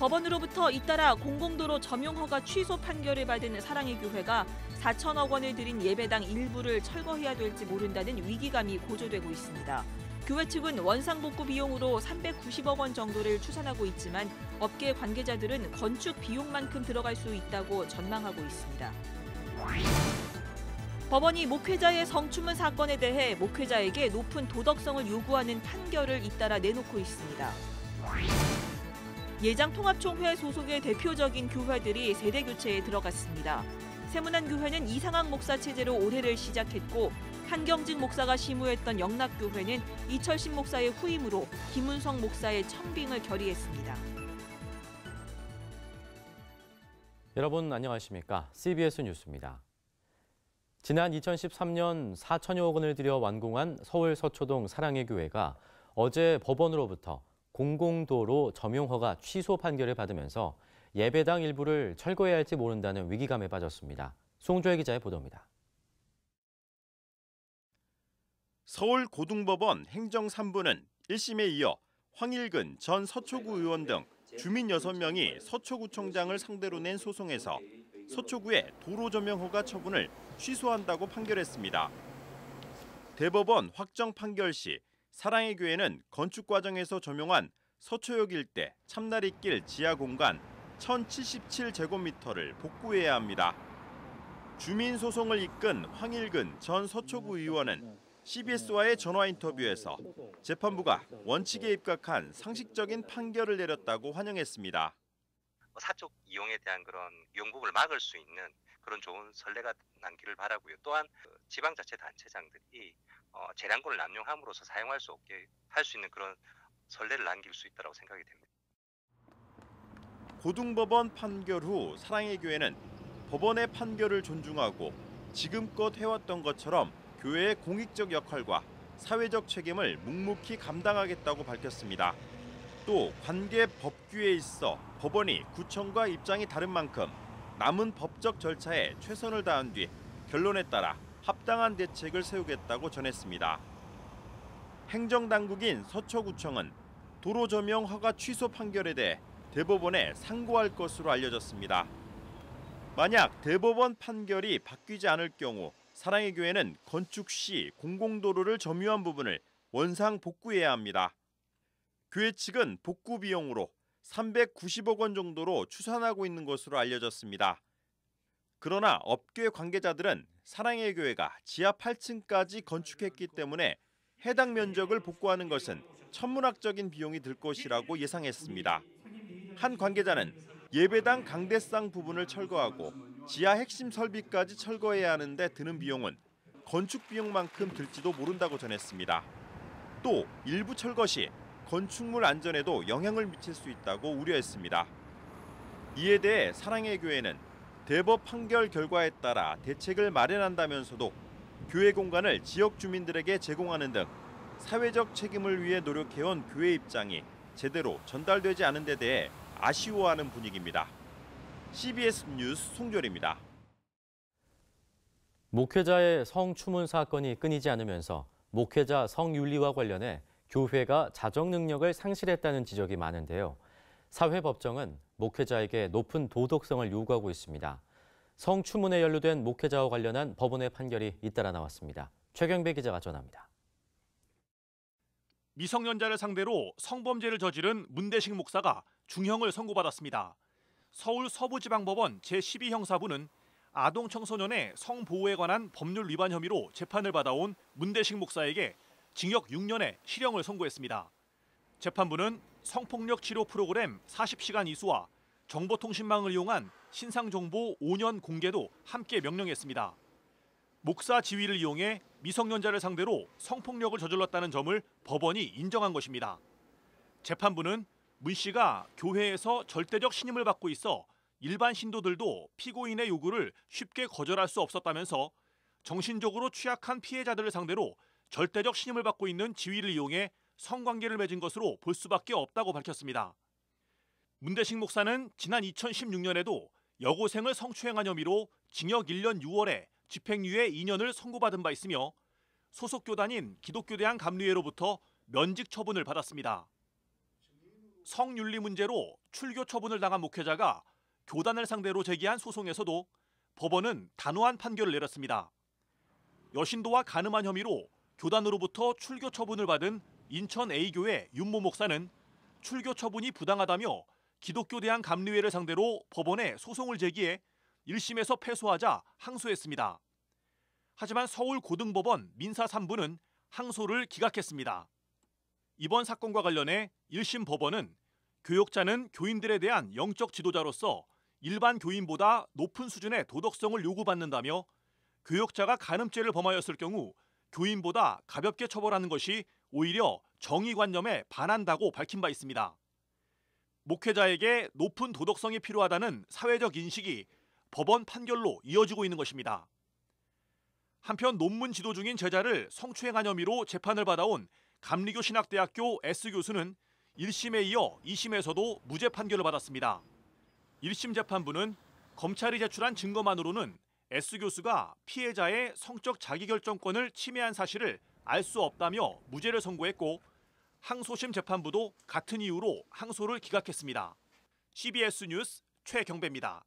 법원으로부터 잇따라 공공도로 점용허가 취소 판결을 받은 사랑의 교회가 4천억 원을 들인 예배당 일부를 철거해야 될지 모른다는 위기감이 고조되고 있습니다. 교회 측은 원상복구 비용으로 390억 원 정도를 추산하고 있지만 업계 관계자들은 건축 비용만큼 들어갈 수 있다고 전망하고 있습니다. 법원이 목회자의 성추문 사건에 대해 목회자에게 높은 도덕성을 요구하는 판결을 잇따라 내놓고 있습니다. 예장통합총회 소속의 대표적인 교회들이 세대교체에 들어갔습니다. 세문안교회는 이상학 목사 체제로 올해를 시작했고 한경직 목사가 시무했던 영락교회는 이철신 목사의 후임으로 김운성 목사의 청빙을 결의했습니다. 여러분 안녕하십니까? CBS 뉴스입니다. 지난 2013년 4천여억 원을 들여 완공한 서울 서초동 사랑의 교회가 어제 법원으로부터 공공도로 점용허가 취소 판결을 받으면서 예배당 일부를 철거해야 할지 모른다는 위기감에 빠졌습니다. 송조혜 기자의 보도입니다. 서울 고등법원 행정 3부는 1심에 이어 황일근 전 서초구 의원 등 주민 6명이 서초구청장을 상대로 낸 소송에서 서초구의 도로 점용 허가 처분을 취소한다고 판결했습니다. 대법원 확정 판결 시 사랑의 교회는 건축 과정에서 점용한 서초역 일대 참나리길 지하 공간 1077제곱미터를 복구해야 합니다. 주민 소송을 이끈 황일근 전 서초구 의원은 CBS와의 전화 인터뷰에서 재판부가 원칙에 입각한 상식적인 판결을 내렸다고 환영했습니다. 사적 이용에 대한 그런 용국을 막을 수 있는 그런 좋은 선례가 남기를 바라고요. 또한 지방자치단체장들이 재량권을 남용함으로써 사용할 수 없게 할 수 있는 그런 선례를 남길 수 있다고 생각이 됩니다. 고등법원 판결 후 사랑의 교회는 법원의 판결을 존중하고 지금껏 해왔던 것처럼 교회의 공익적 역할과 사회적 책임을 묵묵히 감당하겠다고 밝혔습니다. 또 관계 법규에 있어 법원이 구청과 입장이 다른 만큼 남은 법적 절차에 최선을 다한 뒤 결론에 따라 합당한 대책을 세우겠다고 전했습니다. 행정당국인 서초구청은 도로 점용 허가 취소 판결에 대해 대법원에 상고할 것으로 알려졌습니다. 만약 대법원 판결이 바뀌지 않을 경우 사랑의 교회는 건축 시 공공도로를 점유한 부분을 원상 복구해야 합니다. 교회 측은 복구 비용으로 390억 원 정도로 추산하고 있는 것으로 알려졌습니다. 그러나 업계 관계자들은 사랑의 교회가 지하 8층까지 건축했기 때문에 해당 면적을 복구하는 것은 천문학적인 비용이 들 것이라고 예상했습니다. 한 관계자는 예배당 강대상 부분을 철거하고 지하 핵심 설비까지 철거해야 하는데 드는 비용은 건축 비용만큼 들지도 모른다고 전했습니다. 또 일부 철거 시 건축물 안전에도 영향을 미칠 수 있다고 우려했습니다. 이에 대해 사랑의 교회는 대법 판결 결과에 따라 대책을 마련한다면서도 교회 공간을 지역 주민들에게 제공하는 등 사회적 책임을 위해 노력해온 교회 입장이 제대로 전달되지 않은 데 대해 아쉬워하는 분위기입니다. CBS 뉴스 송조리입니다. 목회자의 성추문 사건이 끊이지 않으면서 목회자 성윤리와 관련해 교회가 자정 능력을 상실했다는 지적이 많은데요. 사회법정은 목회자에게 높은 도덕성을 요구하고 있습니다. 성추문에 연루된 목회자와 관련한 법원의 판결이 잇따라 나왔습니다. 최경배 기자가 전합니다. 미성년자를 상대로 성범죄를 저지른 문대식 목사가 중형을 선고받았습니다. 서울 서부지방법원 제12형사부는 아동 청소년의 성보호에 관한 법률 위반 혐의로 재판을 받아온 문대식 목사에게 징역 6년의 실형을 선고했습니다. 재판부는 성폭력 치료 프로그램 40시간 이수와 정보통신망을 이용한 신상정보 5년 공개도 함께 명령했습니다. 목사 지위를 이용해 미성년자를 상대로 성폭력을 저질렀다는 점을 법원이 인정한 것입니다. 재판부는 문 씨가 교회에서 절대적 신임을 받고 있어 일반 신도들도 피고인의 요구를 쉽게 거절할 수 없었다면서 정신적으로 취약한 피해자들을 상대로 절대적 신임을 받고 있는 지위를 이용해 성관계를 맺은 것으로 볼 수밖에 없다고 밝혔습니다. 문대식 목사는 지난 2016년에도 여고생을 성추행한 혐의로 징역 1년 6월에 집행유예 2년을 선고받은 바 있으며 소속 교단인 기독교대학 감리회로부터 면직 처분을 받았습니다. 성윤리 문제로 출교 처분을 당한 목회자가 교단을 상대로 제기한 소송에서도 법원은 단호한 판결을 내렸습니다. 여신도와 간음한 혐의로 교단으로부터 출교 처분을 받은 인천 A교회 윤모 목사는 출교 처분이 부당하다며 기독교 대한 감리회를 상대로 법원에 소송을 제기해 1심에서 패소하자 항소했습니다. 하지만 서울고등법원 민사 3부는 항소를 기각했습니다. 이번 사건과 관련해 1심 법원은 교역자는 교인들에 대한 영적 지도자로서 일반 교인보다 높은 수준의 도덕성을 요구받는다며 교역자가 간음죄를 범하였을 경우 교인보다 가볍게 처벌하는 것이 오히려 정의관념에 반한다고 밝힌 바 있습니다. 목회자에게 높은 도덕성이 필요하다는 사회적 인식이 법원 판결로 이어지고 있는 것입니다. 한편 논문 지도 중인 제자를 성추행한 혐의로 재판을 받아온 감리교 신학대학교 S 교수는 1심에 이어 2심에서도 무죄 판결을 받았습니다. 1심 재판부는 검찰이 제출한 증거만으로는 S 교수가 피해자의 성적 자기결정권을 침해한 사실을 알 수 없다며 무죄를 선고했고, 항소심 재판부도 같은 이유로 항소를 기각했습니다. CBS 뉴스 최경배입니다.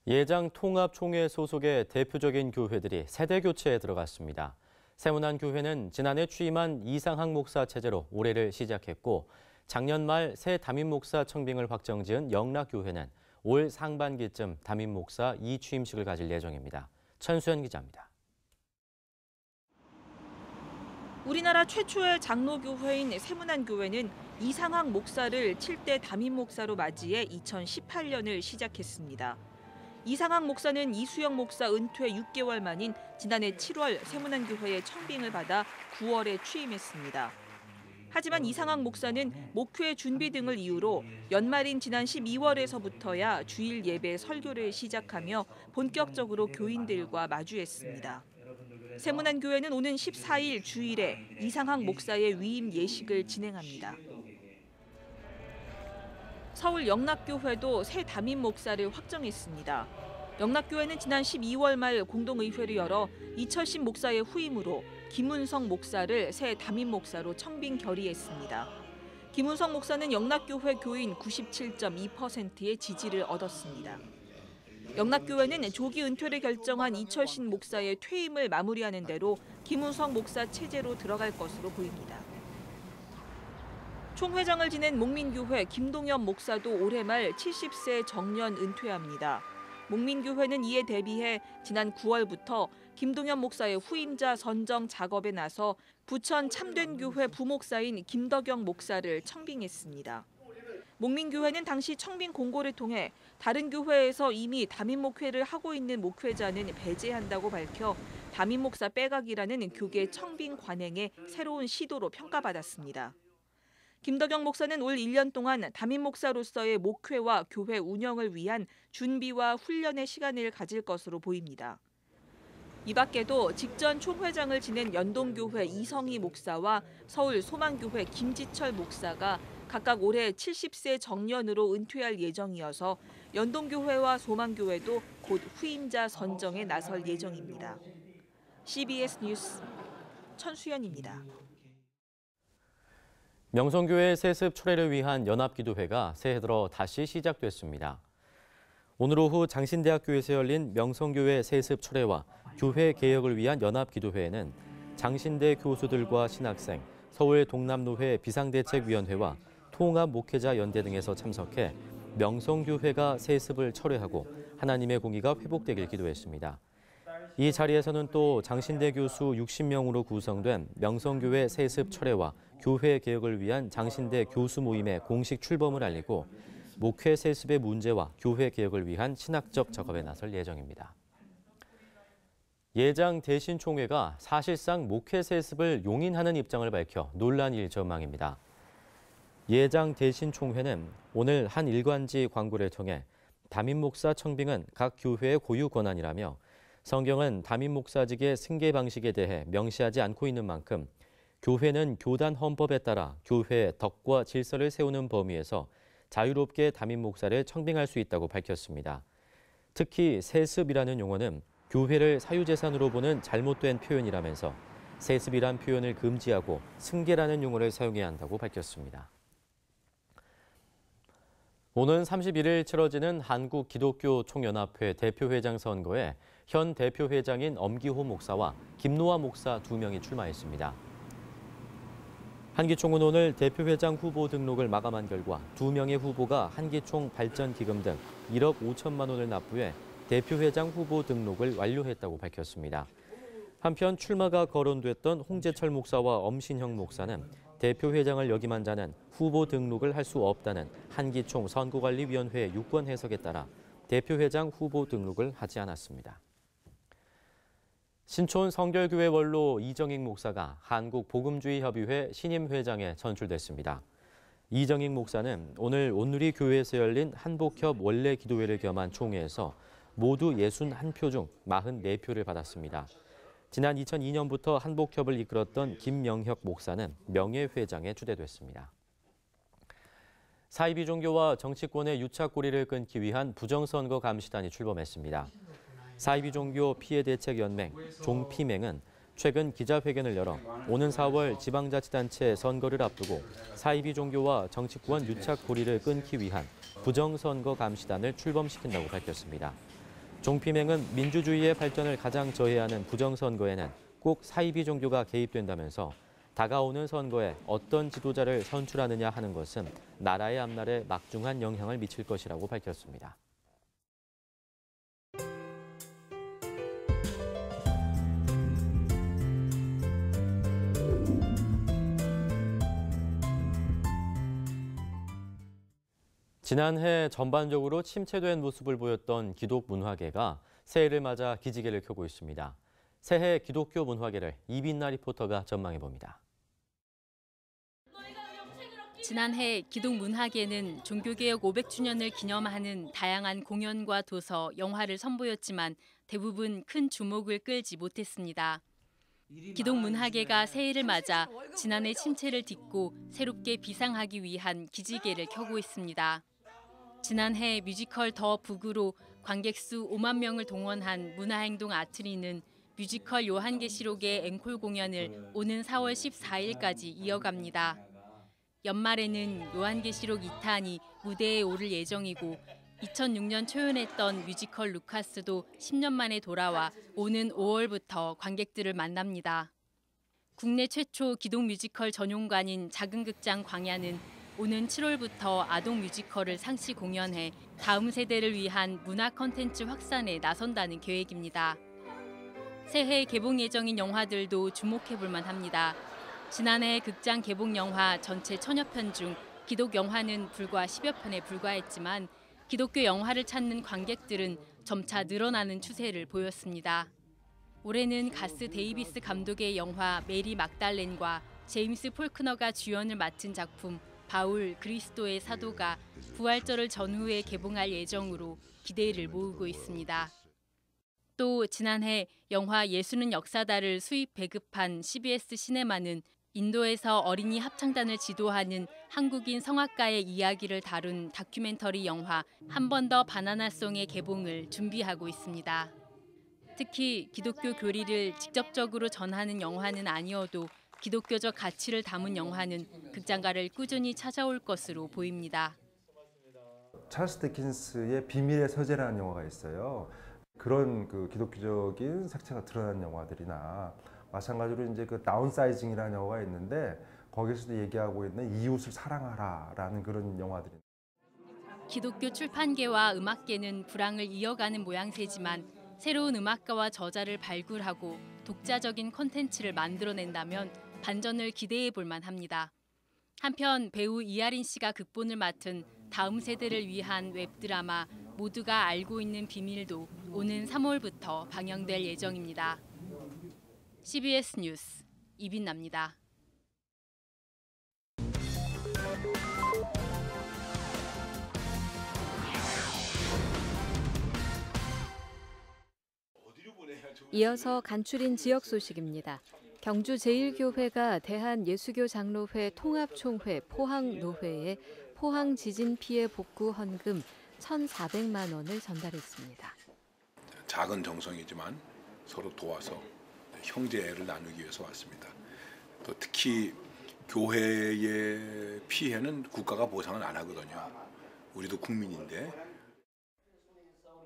예장통합총회 소속의 대표적인 교회들이 세대 교체에 들어갔습니다. 세문안교회는 지난해 취임한 이상학 목사 체제로 올해를 시작했고, 작년 말 새 담임 목사 청빙을 확정지은 영락교회는 올 상반기쯤 담임 목사 2취임식을 가질 예정입니다. 천수연 기자입니다. 우리나라 최초의 장로교회인 세문안교회는 이상학 목사를 7대 담임 목사로 맞이해 2018년을 시작했습니다. 이상학 목사는 이수영 목사 은퇴 6개월 만인 지난해 7월 세문안교회에 청빙을 받아 9월에 취임했습니다. 하지만 이상학 목사는 목회 준비 등을 이유로 연말인 지난 12월에서부터야 주일 예배 설교를 시작하며 본격적으로 교인들과 마주했습니다. 세문안교회는 오는 14일 주일에 이상학 목사의 위임 예식을 진행합니다. 서울 영락교회도 새 담임 목사를 확정했습니다. 영락교회는 지난 12월 말 공동의회를 열어 이철신 목사의 후임으로 김운성 목사를 새 담임 목사로 청빙 결의했습니다. 김운성 목사는 영락교회 교인 97.2%의 지지를 얻었습니다. 영락교회는 조기 은퇴를 결정한 이철신 목사의 퇴임을 마무리하는 대로 김운성 목사 체제로 들어갈 것으로 보입니다. 총회장을 지낸 목민교회 김동엽 목사도 올해 말 70세 정년 은퇴합니다. 목민교회는 이에 대비해 지난 9월부터 김동엽 목사의 후임자 선정 작업에 나서 부천 참된교회 부목사인 김덕영 목사를 청빙했습니다. 목민교회는 당시 청빙 공고를 통해 다른 교회에서 이미 담임 목회를 하고 있는 목회자는 배제한다고 밝혀 담임 목사 빼가기라는 교계 청빙 관행의 새로운 시도로 평가받았습니다. 김덕영 목사는 올 1년 동안 담임 목사로서의 목회와 교회 운영을 위한 준비와 훈련의 시간을 가질 것으로 보입니다. 이 밖에도 직전 총회장을 지낸 연동교회 이성희 목사와 서울 소망교회 김지철 목사가 각각 올해 70세 정년으로 은퇴할 예정이어서 연동교회와 소망교회도 곧 후임자 선정에 나설 예정입니다. CBS 뉴스 천수연입니다. 명성교회 세습 철회를 위한 연합기도회가 새해 들어 다시 시작됐습니다. 오늘 오후 장신대학교에서 열린 명성교회 세습 철회와 교회 개혁을 위한 연합기도회에는 장신대 교수들과 신학생, 서울 동남노회 비상대책위원회와 통합목회자연대 등에서 참석해 명성교회가 세습을 철회하고 하나님의 공의가 회복되길 기도했습니다. 이 자리에서는 또 장신대 교수 60명으로 구성된 명성교회 세습 철회와 교회 개혁을 위한 장신대 교수 모임의 공식 출범을 알리고 목회 세습의 문제와 교회 개혁을 위한 신학적 작업에 나설 예정입니다. 예장 대신총회가 사실상 목회 세습을 용인하는 입장을 밝혀 논란일 전망입니다. 예장 대신총회는 오늘 한 일관지 광고를 통해 담임 목사 청빙은 각 교회의 고유 권한이라며 성경은 담임 목사직의 승계 방식에 대해 명시하지 않고 있는 만큼 교회는 교단 헌법에 따라 교회의 덕과 질서를 세우는 범위에서 자유롭게 담임 목사를 청빙할 수 있다고 밝혔습니다. 특히 세습이라는 용어는 교회를 사유재산으로 보는 잘못된 표현이라면서 세습이란 표현을 금지하고 승계라는 용어를 사용해야 한다고 밝혔습니다. 오는 31일 치러지는 한국기독교총연합회 대표회장 선거에 현 대표회장인 엄기호 목사와 김노아 목사 2명이 출마했습니다. 한기총은 오늘 대표회장 후보 등록을 마감한 결과 2명의 후보가 한기총 발전기금 등 1억 5천만 원을 납부해 대표회장 후보 등록을 완료했다고 밝혔습니다. 한편 출마가 거론됐던 홍재철 목사와 엄신형 목사는 대표회장을 역임한 자는 후보 등록을 할 수 없다는 한기총 선거관리위원회의 유권 해석에 따라 대표회장 후보 등록을 하지 않았습니다. 신촌 성결교회 원로 이정익 목사가 한국복음주의협의회 신임회장에 선출됐습니다. 이정익 목사는 오늘 온누리 교회에서 열린 한복협 원내 기도회를 겸한 총회에서 모두 61표 중 44표를 받았습니다. 지난 2002년부터 한복협을 이끌었던 김명혁 목사는 명예회장에 추대됐습니다. 사이비 종교와 정치권의 유착고리를 끊기 위한 부정선거 감시단이 출범했습니다. 사이비 종교 피해대책연맹 종피맹은 최근 기자회견을 열어 오는 4월 지방자치단체 선거를 앞두고 사이비 종교와 정치권 유착고리를 끊기 위한 부정선거 감시단을 출범시킨다고 밝혔습니다. 종피맹은 민주주의의 발전을 가장 저해하는 부정선거에는 꼭 사이비 종교가 개입된다면서 다가오는 선거에 어떤 지도자를 선출하느냐 하는 것은 나라의 앞날에 막중한 영향을 미칠 것이라고 밝혔습니다. 지난해 전반적으로 침체된 모습을 보였던 기독 문화계가 새해를 맞아 기지개를 켜고 있습니다. 새해 기독교 문화계를 이빈나 리포터가 전망해봅니다. 지난해 기독 문화계는 종교개혁 500주년을 기념하는 다양한 공연과 도서, 영화를 선보였지만 대부분 큰 주목을 끌지 못했습니다. 기독 문화계가 새해를 맞아 지난해 침체를 딛고 새롭게 비상하기 위한 기지개를 켜고 있습니다. 지난해 뮤지컬 더 북으로 관객 수 5만 명을 동원한 문화행동 아트리는 뮤지컬 요한계시록의 앵콜 공연을 오는 4월 14일까지 이어갑니다. 연말에는 요한계시록 2탄이 무대에 오를 예정이고 2006년 초연했던 뮤지컬 루카스도 10년 만에 돌아와 오는 5월부터 관객들을 만납니다. 국내 최초 기독 뮤지컬 전용관인 작은 극장 광야는 오는 7월부터 아동 뮤지컬을 상시 공연해 다음 세대를 위한 문화 콘텐츠 확산에 나선다는 계획입니다. 새해 개봉 예정인 영화들도 주목해볼 만합니다. 지난해 극장 개봉 영화 전체 1000여 편 중 기독 영화는 불과 10여 편에 불과했지만 기독교 영화를 찾는 관객들은 점차 늘어나는 추세를 보였습니다. 올해는 가스 데이비스 감독의 영화 메리 막달렌과 제임스 폴크너가 주연을 맡은 작품 바울 그리스도의 사도가 부활절을 전후에 개봉할 예정으로 기대를 모으고 있습니다. 또 지난해 영화 예수는 역사다를 수입 배급한 CBS 시네마는 인도에서 어린이 합창단을 지도하는 한국인 성악가의 이야기를 다룬 다큐멘터리 영화 한 번 더 바나나송의 개봉을 준비하고 있습니다. 특히 기독교 교리를 직접적으로 전하는 영화는 아니어도 기독교적 가치를 담은 영화는 극장가를 꾸준히 찾아올 것으로 보입니다. 찰스 디킨스의 비밀의 서재라는 영화가 있어요. 그런 기독교적인 색채가 드러난 영화들이나 마찬가지로 이제 다운사이징이라는 영화가 있는데 거기서도 얘기하고 있는 이웃을 사랑하라라는 그런 영화들입니다. 기독교 출판계와 음악계는 불황을 이어가는 모양새지만 새로운 음악가와 저자를 발굴하고 독자적인 콘텐츠를 만들어낸다면 반전을 기대해 볼 만합니다. 한편 배우 이하린 씨가 극본을 맡은 다음 세대를 위한 웹드라마 모두가 알고 있는 비밀도 오는 3월부터 방영될 예정입니다. CBS 뉴스 이빈나입니다. 이어서 간추린 지역 소식입니다. 경주 제1교회가 대한예수교장로회 통합총회 포항노회에 포항 지진 피해 복구 헌금 1,400만 원을 전달했습니다. 작은 정성이지만 서로 도와서 형제애를 나누기 위해서 왔습니다. 또 특히 교회의 피해는 국가가 보상을 안 하거든요. 우리도 국민인데.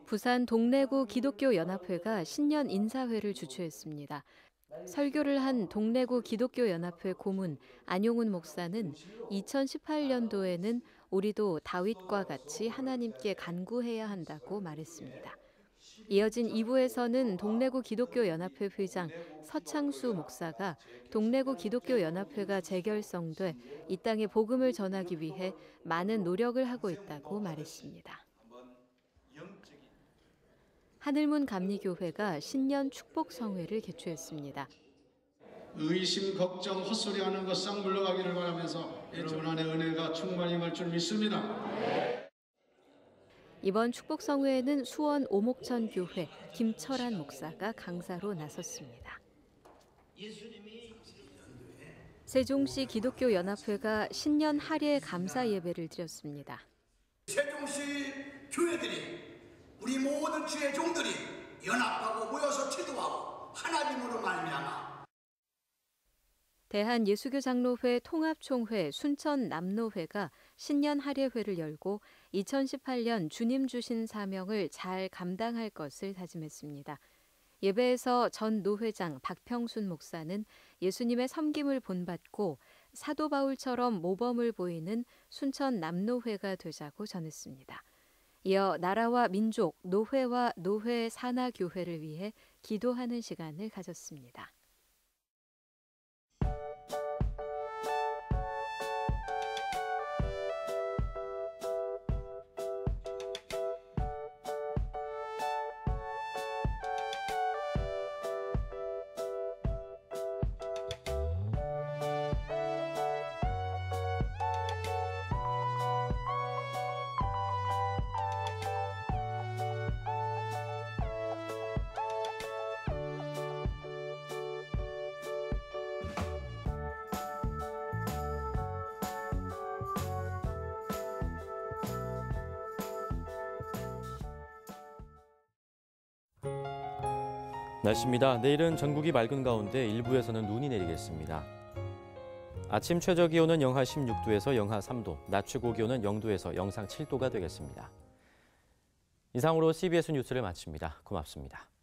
부산 동래구 기독교연합회가 신년 인사회를 주최했습니다. 설교를 한 동래구 기독교연합회 고문 안용훈 목사는 2018년도에는 우리도 다윗과 같이 하나님께 간구해야 한다고 말했습니다. 이어진 2부에서는 동래구 기독교연합회 회장 서창수 목사가 동래구 기독교연합회가 재결성돼 이 땅에 복음을 전하기 위해 많은 노력을 하고 있다고 말했습니다. 하늘문 감리교회가 신년 축복성회를 개최했습니다. 의심, 걱정, 헛소리하는 것 싹 물러가기를 바라면서 여러분 안에 은혜가 충만히 임할 줄 믿습니다. 이번 축복성회에는 수원 오목천 교회 김철한 목사가 강사로 나섰습니다. 세종시 기독교연합회가 신년 할례 감사 예배를 드렸습니다. 세종시 교회들이 우리 모든 주의 종들이 연합하고 모여서 기도하고 하나님으로 말미암아 대한예수교장로회 통합총회 순천남로회가 신년 할례회를 열고 2018년 주님 주신 사명을 잘 감당할 것을 다짐했습니다. 예배에서 전 노회장 박평순 목사는 예수님의 섬김을 본받고 사도 바울처럼 모범을 보이는 순천남로회가 되자고 전했습니다. 이어 나라와 민족, 노회와 노회 산하교회를 위해 기도하는 시간을 가졌습니다. 날씨입니다. 내일은 전국이 맑은 가운데 일부에서는 눈이 내리겠습니다. 아침 최저 기온은 영하 16도에서 영하 3도, 낮 최고 기온은 0도에서 영상 7도가 되겠습니다. 이상으로 CBS 뉴스를 마칩니다. 고맙습니다.